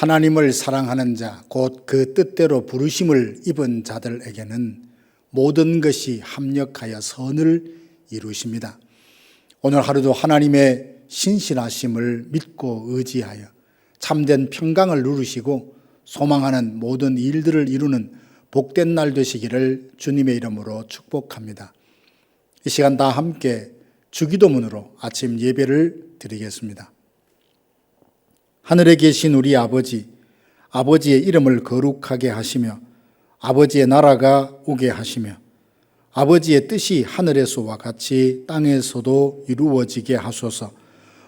하나님을 사랑하는 자, 곧 그 뜻대로 부르심을 입은 자들에게는 모든 것이 합력하여 선을 이루십니다. 오늘 하루도 하나님의 신실하심을 믿고 의지하여 참된 평강을 누리시고 소망하는 모든 일들을 이루는 복된 날 되시기를 주님의 이름으로 축복합니다. 이 시간 다 함께 주기도문으로 아침 예배를 드리겠습니다. 하늘에 계신 우리 아버지, 아버지의 이름을 거룩하게 하시며 아버지의 나라가 오게 하시며 아버지의 뜻이 하늘에서와 같이 땅에서도 이루어지게 하소서.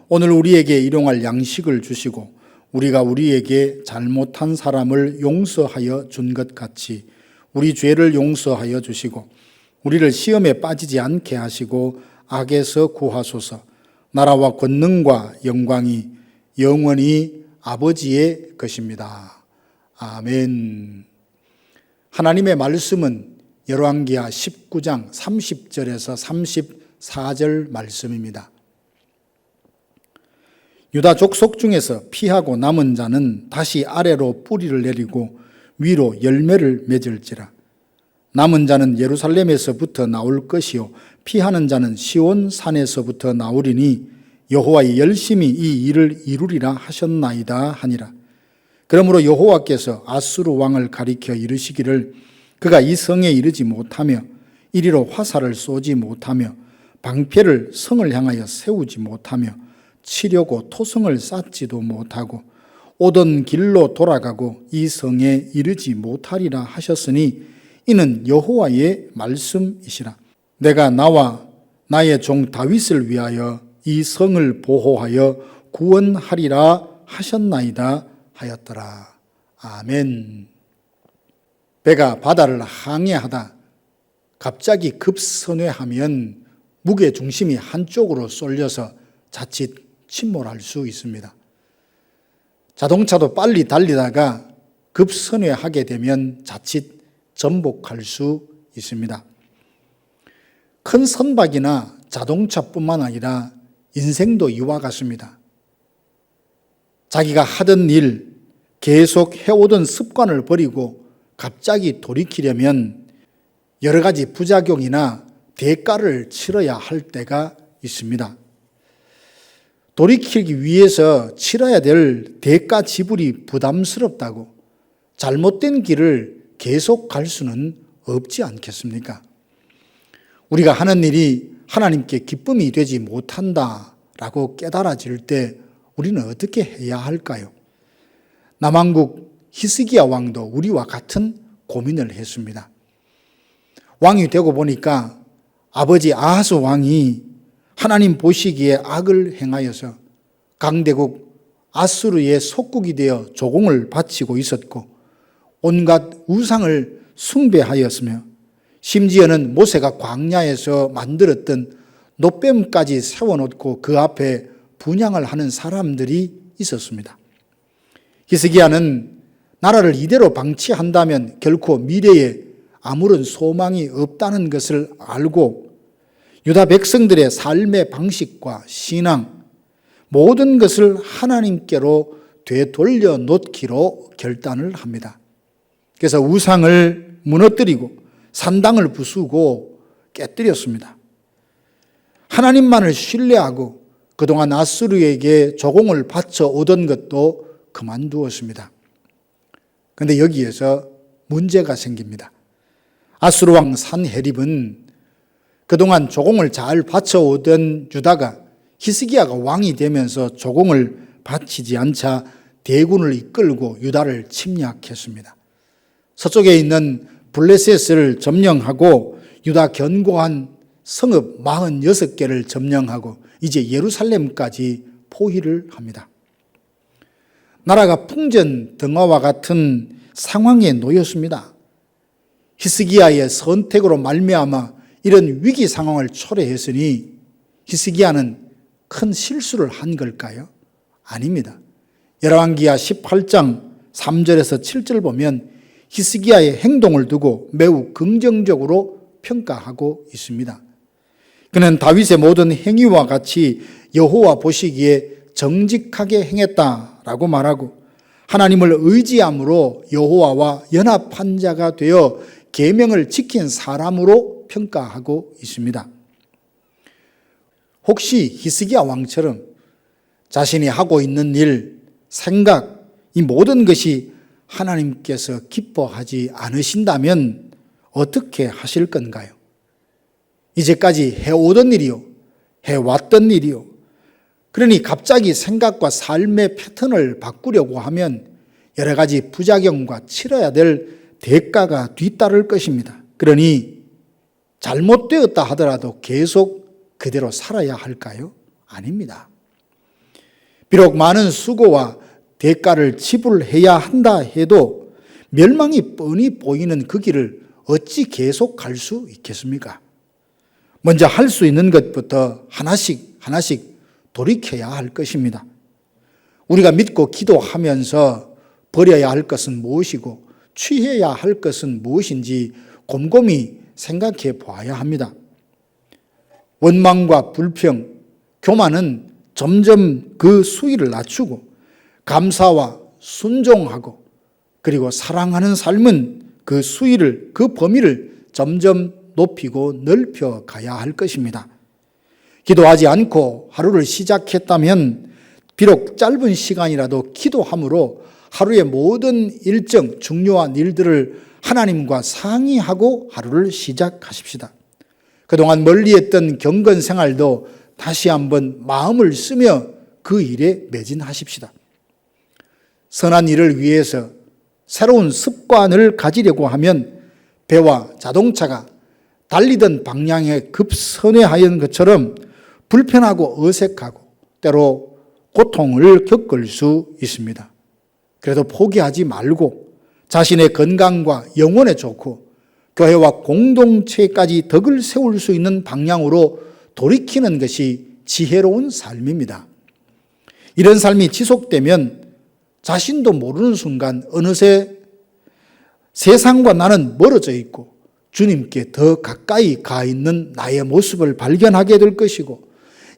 오늘 우리에게 일용할 양식을 주시고 우리가 우리에게 잘못한 사람을 용서하여 준 것 같이 우리 죄를 용서하여 주시고 우리를 시험에 빠지지 않게 하시고 악에서 구하소서. 나라와 권능과 영광이 영원히 아버지의 것입니다. 아멘. 하나님의 말씀은 열왕기하 19장 30절에서 34절 말씀입니다. 유다 족속 중에서 피하고 남은 자는 다시 아래로 뿌리를 내리고 위로 열매를 맺을지라. 남은 자는 예루살렘에서부터 나올 것이요 피하는 자는 시온 산에서부터 나오리니 여호와의 열심히 이 일을 이루리라 하셨나이다 하니라. 그러므로 여호와께서 아수르 왕을 가리켜 이르시기를 그가 이 성에 이르지 못하며 이리로 화살을 쏘지 못하며 방패를 성을 향하여 세우지 못하며 치려고 토성을 쌓지도 못하고 오던 길로 돌아가고 이 성에 이르지 못하리라 하셨으니 이는 여호와의 말씀이시라. 내가 나와 나의 종 다윗을 위하여 이 성을 보호하여 구원하리라 하셨나이다 하였더라. 아멘. 배가 바다를 항해하다 갑자기 급선회하면 무게중심이 한쪽으로 쏠려서 자칫 침몰할 수 있습니다. 자동차도 빨리 달리다가 급선회하게 되면 자칫 전복할 수 있습니다. 큰 선박이나 자동차뿐만 아니라 인생도 이와 같습니다. 자기가 하던 일, 계속 해오던 습관을 버리고 갑자기 돌이키려면 여러 가지 부작용이나 대가를 치러야 할 때가 있습니다. 돌이키기 위해서 치러야 될 대가 지불이 부담스럽다고 잘못된 길을 계속 갈 수는 없지 않겠습니까? 우리가 하는 일이 하나님께 기쁨이 되지 못한다라고 깨달아질 때 우리는 어떻게 해야 할까요? 남왕국 히스기야 왕도 우리와 같은 고민을 했습니다. 왕이 되고 보니까 아버지 아하스 왕이 하나님 보시기에 악을 행하여서 강대국 아수르의 속국이 되어 조공을 바치고 있었고 온갖 우상을 숭배하였으며 심지어는 모세가 광야에서 만들었던 놋뱀까지 세워놓고 그 앞에 분향을 하는 사람들이 있었습니다. 히스기야는 나라를 이대로 방치한다면 결코 미래에 아무런 소망이 없다는 것을 알고 유다 백성들의 삶의 방식과 신앙 모든 것을 하나님께로 되돌려 놓기로 결단을 합니다. 그래서 우상을 무너뜨리고 산당을 부수고 깨뜨렸습니다. 하나님만을 신뢰하고 그동안 아수르에게 조공을 바쳐 오던 것도 그만두었습니다. 그런데 여기에서 문제가 생깁니다. 아수르 왕 산헤립은 그동안 조공을 잘 바쳐오던 유다가 히스기야가 왕이 되면서 조공을 바치지 않자 대군을 이끌고 유다를 침략했습니다. 서쪽에 있는 블레셋을 점령하고 유다 견고한 성읍 46개를 점령하고 이제 예루살렘까지 포위를 합니다. 나라가 풍전등화와 같은 상황에 놓였습니다. 히스기야의 선택으로 말미암아 이런 위기 상황을 초래했으니 히스기야는 큰 실수를 한 걸까요? 아닙니다. 열왕기하 18장 3절에서 7절 보면 히스기야의 행동을 두고 매우 긍정적으로 평가하고 있습니다. 그는 다윗의 모든 행위와 같이 여호와 보시기에 정직하게 행했다라고 말하고 하나님을 의지함으로 여호와와 연합한 자가 되어 계명을 지킨 사람으로 평가하고 있습니다. 혹시 히스기야 왕처럼 자신이 하고 있는 일, 생각, 이 모든 것이 하나님께서 기뻐하지 않으신다면 어떻게 하실 건가요? 이제까지 해오던 일이요, 해왔던 일이요. 그러니 갑자기 생각과 삶의 패턴을 바꾸려고 하면 여러 가지 부작용과 치러야 될 대가가 뒤따를 것입니다. 그러니 잘못되었다 하더라도 계속 그대로 살아야 할까요? 아닙니다. 비록 많은 수고와 대가를 지불해야 한다 해도 멸망이 뻔히 보이는 그 길을 어찌 계속 갈 수 있겠습니까? 먼저 할 수 있는 것부터 하나씩 돌이켜야 할 것입니다. 우리가 믿고 기도하면서 버려야 할 것은 무엇이고 취해야 할 것은 무엇인지 곰곰이 생각해 보아야 합니다. 원망과 불평, 교만은 점점 그 수위를 낮추고 감사와 순종하고 그리고 사랑하는 삶은 그 수위를, 그 범위를 점점 높이고 넓혀 가야 할 것입니다. 기도하지 않고 하루를 시작했다면 비록 짧은 시간이라도 기도함으로 하루의 모든 일정, 중요한 일들을 하나님과 상의하고 하루를 시작하십시다. 그동안 멀리했던 경건 생활도 다시 한번 마음을 쓰며 그 일에 매진하십시다. 선한 일을 위해서 새로운 습관을 가지려고 하면 배와 자동차가 달리던 방향에 급선회하는 것처럼 불편하고 어색하고 때로 고통을 겪을 수 있습니다. 그래도 포기하지 말고 자신의 건강과 영혼에 좋고 교회와 공동체까지 덕을 세울 수 있는 방향으로 돌이키는 것이 지혜로운 삶입니다. 이런 삶이 지속되면 자신도 모르는 순간 어느새 세상과 나는 멀어져 있고 주님께 더 가까이 가 있는 나의 모습을 발견하게 될 것이고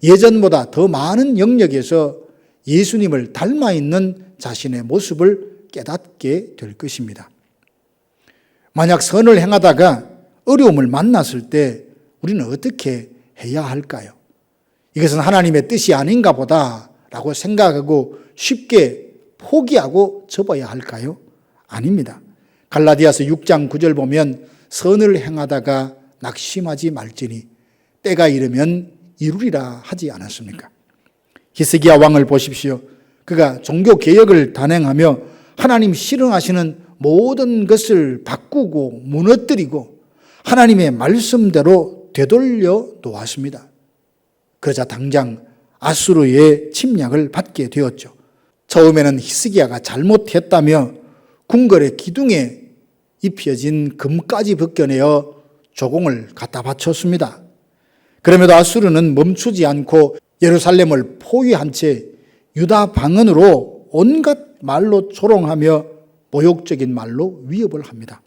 예전보다 더 많은 영역에서 예수님을 닮아 있는 자신의 모습을 깨닫게 될 것입니다. 만약 선을 행하다가 어려움을 만났을 때 우리는 어떻게 해야 할까요? 이것은 하나님의 뜻이 아닌가 보다라고 생각하고 쉽게 포기하고 접어야 할까요? 아닙니다. 갈라디아서 6장 9절 보면 선을 행하다가 낙심하지 말지니 때가 이르면 이루리라 하지 않았습니까? 히스기야 왕을 보십시오. 그가 종교개혁을 단행하며 하나님 싫어하시는 모든 것을 바꾸고 무너뜨리고 하나님의 말씀대로 되돌려 놓았습니다. 그러자 당장 아수르의 침략을 받게 되었죠. 처음에는 히스기야가 잘못했다며 궁궐의 기둥에 입혀진 금까지 벗겨내어 조공을 갖다 바쳤습니다. 그럼에도 아수르는 멈추지 않고 예루살렘을 포위한 채 유다 방언으로 온갖 말로 조롱하며 모욕적인 말로 위협을 합니다.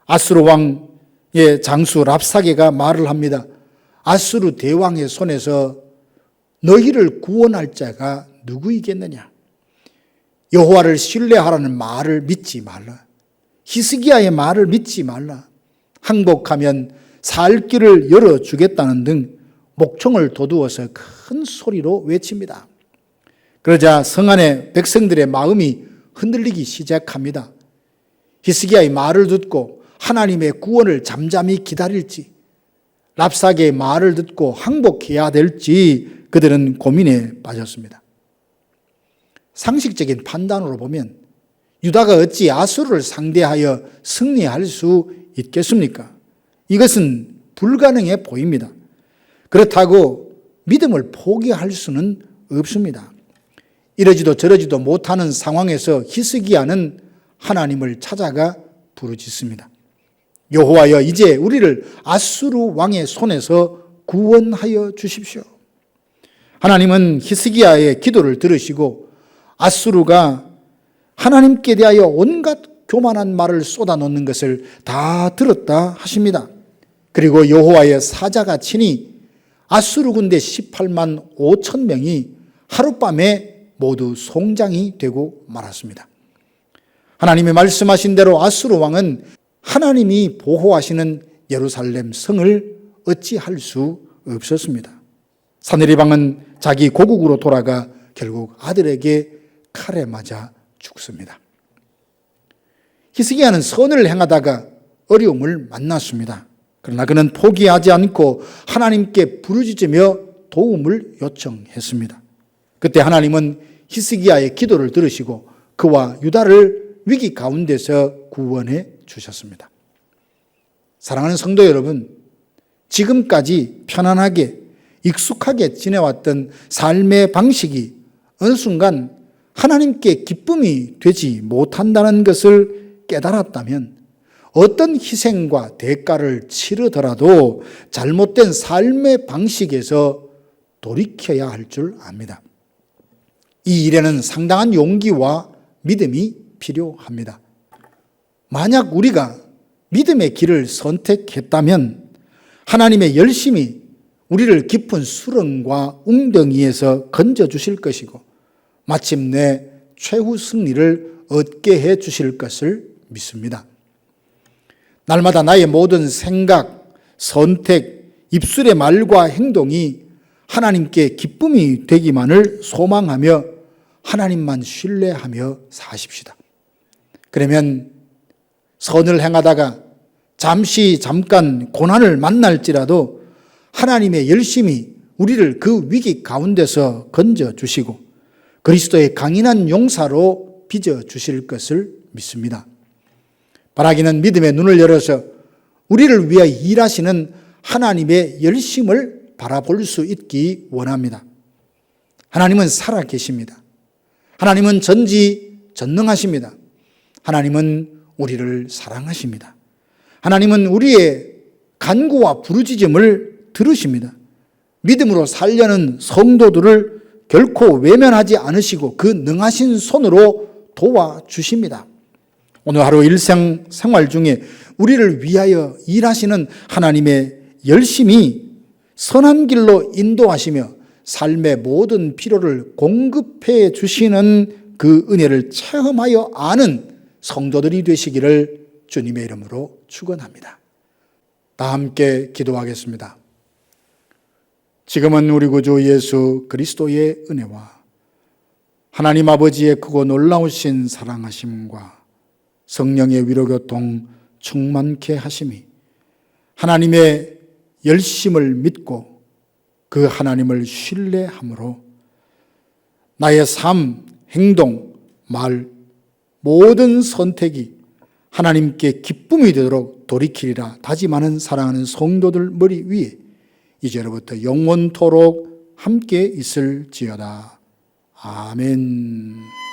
아수르 왕의 장수 랍사게가 말을 합니다. 아수르 대왕의 손에서 너희를 구원할 자가 누구이겠느냐? 여호와를 신뢰하라는 말을 믿지 말라. 히스기야의 말을 믿지 말라. 항복하면 살 길을 열어주겠다는 등 목청을 돋우어서 큰 소리로 외칩니다. 그러자 성 안의 백성들의 마음이 흔들리기 시작합니다. 히스기야의 말을 듣고 하나님의 구원을 잠잠히 기다릴지 랍사게의 말을 듣고 항복해야 될지 그들은 고민에 빠졌습니다. 상식적인 판단으로 보면 유다가 어찌 아수르를 상대하여 승리할 수 있겠습니까? 이것은 불가능해 보입니다. 그렇다고 믿음을 포기할 수는 없습니다. 이러지도 저러지도 못하는 상황에서 히스기야는 하나님을 찾아가 부르짖습니다. 여호와여, 이제 우리를 아수르 왕의 손에서 구원하여 주십시오. 하나님은 히스기야의 기도를 들으시고 아수르가 하나님께 대하여 온갖 교만한 말을 쏟아놓는 것을 다 들었다 하십니다. 그리고 여호와의 사자가 친히 아수르 군대 18만 5천 명이 하룻밤에 모두 송장이 되고 말았습니다. 하나님이 말씀하신 대로 아수르 왕은 하나님이 보호하시는 예루살렘 성을 어찌할 수 없었습니다. 사느리방은 자기 고국으로 돌아가 결국 아들에게 칼에 맞아 죽습니다. 히스기야는 선을 행하다가 어려움을 만났습니다. 그러나 그는 포기하지 않고 하나님께 부르짖으며 도움을 요청했습니다. 그때 하나님은 히스기야의 기도를 들으시고 그와 유다를 위기 가운데서 구원해 주셨습니다. 사랑하는 성도 여러분, 지금까지 편안하게 익숙하게 지내왔던 삶의 방식이 어느 순간 하나님께 기쁨이 되지 못한다는 것을 깨달았다면 어떤 희생과 대가를 치르더라도 잘못된 삶의 방식에서 돌이켜야 할 줄 압니다. 이 일에는 상당한 용기와 믿음이 필요합니다. 만약 우리가 믿음의 길을 선택했다면 하나님의 열심히 우리를 깊은 수렁과 웅덩이에서 건져주실 것이고 마침내 최후 승리를 얻게 해 주실 것을 믿습니다. 날마다 나의 모든 생각, 선택, 입술의 말과 행동이 하나님께 기쁨이 되기만을 소망하며 하나님만 신뢰하며 사십시다. 그러면 선을 행하다가 잠깐 고난을 만날지라도 하나님의 열심히 우리를 그 위기 가운데서 건져주시고 그리스도의 강인한 용사로 빚어주실 것을 믿습니다. 바라기는 믿음의 눈을 열어서 우리를 위하여 일하시는 하나님의 열심을 바라볼 수 있기 원합니다. 하나님은 살아계십니다. 하나님은 전지전능하십니다. 하나님은 우리를 사랑하십니다. 하나님은 우리의 간구와 부르짖음을 들으십니다. 믿음으로 살려는 성도들을 결코 외면하지 않으시고 그 능하신 손으로 도와주십니다. 오늘 하루 일생생활 중에 우리를 위하여 일하시는 하나님의 열심히 선한 길로 인도하시며 삶의 모든 필요를 공급해 주시는 그 은혜를 체험하여 아는 성도들이 되시기를 주님의 이름으로 축원합니다. 다 함께 기도하겠습니다. 지금은 우리 구주 예수 그리스도의 은혜와 하나님 아버지의 크고 놀라우신 사랑하심과 성령의 위로교통 충만케 하심이 하나님의 열심을 믿고 그 하나님을 신뢰함으로 나의 삶, 행동, 말 모든 선택이 하나님께 기쁨이 되도록 돌이키리라 다짐하는 사랑하는 성도들 머리 위에 이제로부터 영원토록 함께 있을지어다. 아멘.